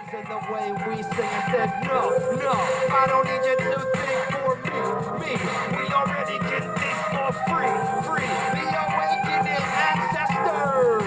drums and the way we sing. I said, no, I don't need you to think for me. We already can think for free. The awakening ancestors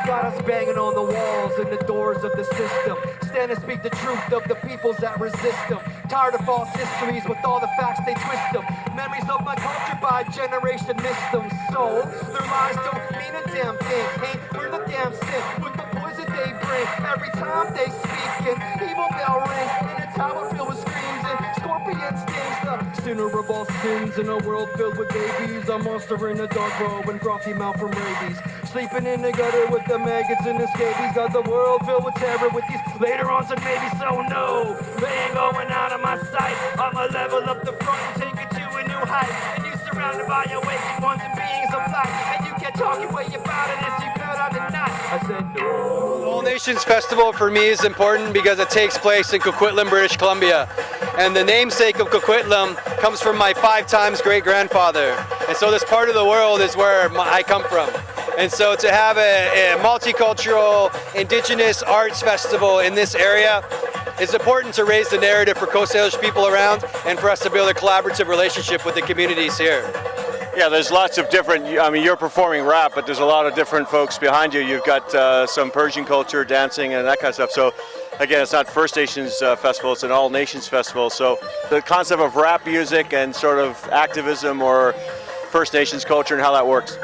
got us banging on the walls and the doors of the system. Stand and speak the truth of the peoples that resist them. Tired of false histories with all the facts they twist them. Memories of my culture by generation missed them. So their lies don't mean a damn thing. Ain't we're the damn sin with the poison they bring. Every time they speak an evil bell rings in a tower filled with screams and scorpion stings. The sinner of all sins in a world filled with babies. A monster in a dark robe and frothy mouth from rabies. Sleeping in the gutter with the maggots and the scabies. Got the world filled with terror with these later ons and maybe. So no, they ain't going out of my sight. I'ma level up the front and take it to a new height. And you surrounded by awakened ones and beings of light. And you can't talk your way about it as you felt on the night. I said no. All Nations Festival for me is important because it takes place in Coquitlam, British Columbia. And the namesake of Coquitlam comes from my 5 times great-grandfather. And so this part of the world is where I come from. And so to have a multicultural indigenous arts festival in this area is important to raise the narrative for Coast Salish people around and for us to build a collaborative relationship with the communities here. Yeah, there's lots of different, I mean, you're performing rap, but there's a lot of different folks behind you. You've got some Persian culture, dancing, and that kind of stuff. So again, it's not First Nations festival, it's an all nations festival. So the concept of rap music and sort of activism or First Nations culture and how that works.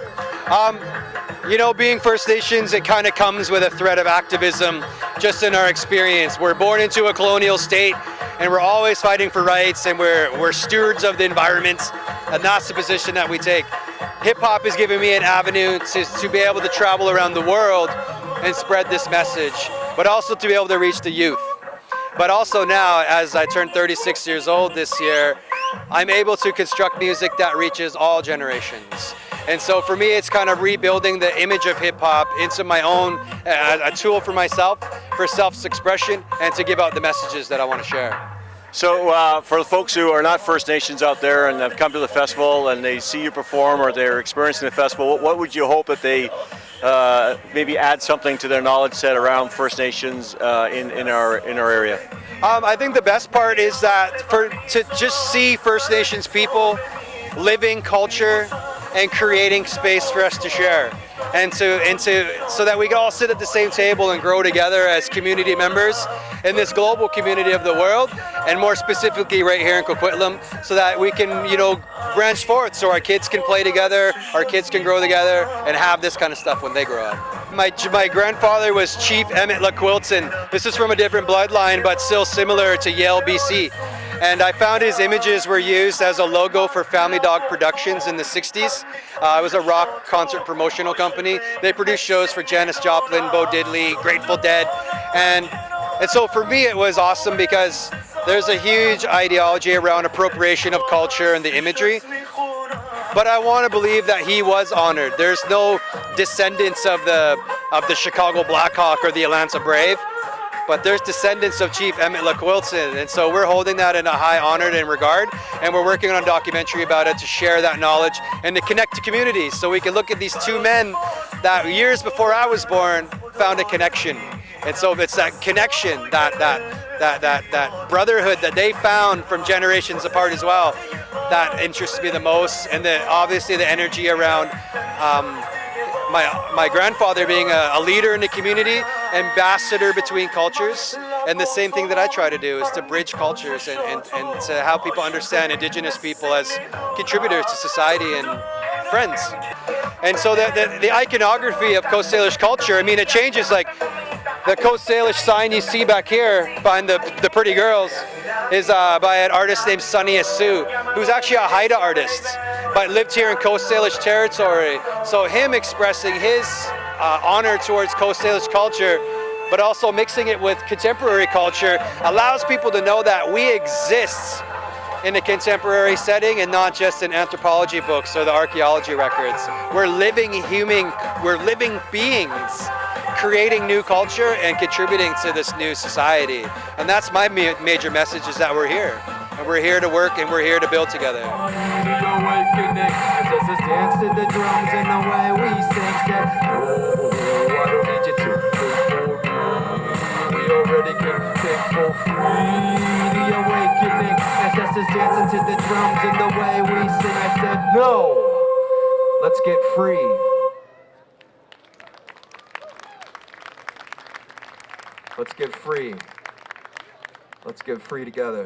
You know, being First Nations, it kind of comes with a thread of activism just in our experience. We're born into a colonial state and we're always fighting for rights and we're stewards of the environment, and that's the position that we take. Hip hop has given me an avenue to be able to travel around the world and spread this message, but also to be able to reach the youth. But also now, as I turned 36 years old this year, I'm able to construct music that reaches all generations. And so for me, it's kind of rebuilding the image of hip hop into my own, a tool for myself, for self-expression, and to give out the messages that I want to share. So for the folks who are not First Nations out there and have come to the festival and they see you perform or they're experiencing the festival, what would you hope that they maybe add something to their knowledge set around First Nations in our area? I think the best part is that to just see First Nations people living culture and creating space for us to share, and so that we can all sit at the same table and grow together as community members in this global community of the world, and more specifically right here in Coquitlam, so that we can, you know, branch forth so our kids can play together, our kids can grow together, and have this kind of stuff when they grow up. My grandfather was Chief Emmett LaQuilton. This is from a different bloodline, but still similar to Yale, BC. And I found his images were used as a logo for Family Dog Productions in the 60s. It was a rock concert promotional company. They produced shows for Janis Joplin, Bo Diddley, Grateful Dead. And so for me it was awesome because there's a huge ideology around appropriation of culture and the imagery. But I want to believe that he was honored. There's no descendants of the Chicago Blackhawk or the Atlanta Brave, but there's descendants of Chief Emmett LaQuilton, and so we're holding that in a high honor and regard, and we're working on a documentary about it to share that knowledge and to connect to communities, so we can look at these 2 men that years before I was born found a connection. And so it's that connection, that brotherhood that they found from generations apart as well, that interests me the most, and obviously the energy around my grandfather being a leader in the community, ambassador between cultures, and the same thing that I try to do is to bridge cultures and to help people understand Indigenous people as contributors to society and friends. And so the iconography of Coast Salish culture, I mean, it changes. Like the Coast Salish sign you see back here behind the pretty girls is by an artist named Sonny Asu, who's actually a Haida artist, but lived here in Coast Salish territory. So him expressing his honor towards Coast Salish culture, but also mixing it with contemporary culture, allows people to know that we exist in a contemporary setting and not just in anthropology books or the archaeology records. We're living beings creating new culture and contributing to this new society. And that's my major message, is that we're here. And we're here to work and we're here to build together. Thankful free, the awakening. Ancestors dancing to the drums and the way we sing. I said no, let's get free. Let's get free. Let's get free together.